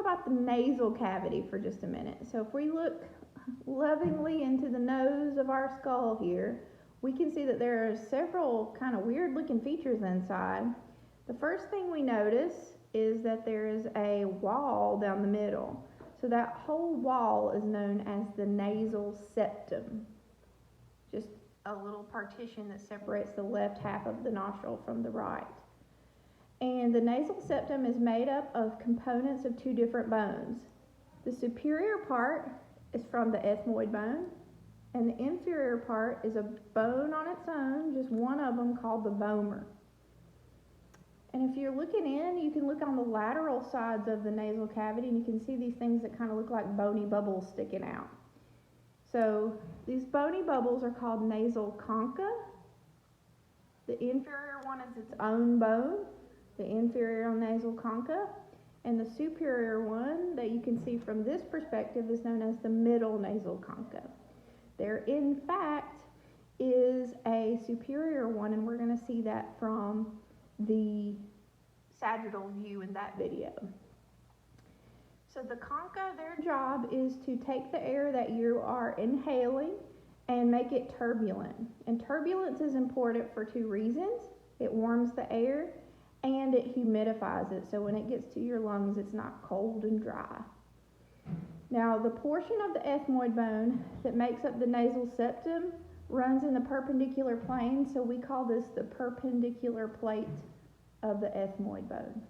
about the nasal cavity for just a minute. So if we look lovingly into the nose of our skull here, we can see that there are several kind of weird looking features inside. The first thing we notice is that there is a wall down the middle. So that whole wall is known as the nasal septum. Just a little partition that separates the left half of the nostril from the right. And the nasal septum is made up of components of two different bones. The superior part is from the ethmoid bone, and the inferior part is a bone on its own, just one of them, called the vomer. And if you're looking in, you can look on the lateral sides of the nasal cavity, and you can see these things that kind of look like bony bubbles sticking out. So these bony bubbles are called nasal concha. The inferior one is its own bone, the inferior nasal concha, and the superior one that you can see from this perspective is known as the middle nasal concha. There, in fact, is a superior one, and we're going to see that from the sagittal view in that video. So the concha, their job is to take the air that you are inhaling and make it turbulent. And turbulence is important for two reasons. It warms the air and it humidifies it, so when it gets to your lungs, it's not cold and dry. Now, the portion of the ethmoid bone that makes up the nasal septum runs in the perpendicular plane, so we call this the perpendicular plate of the ethmoid bone.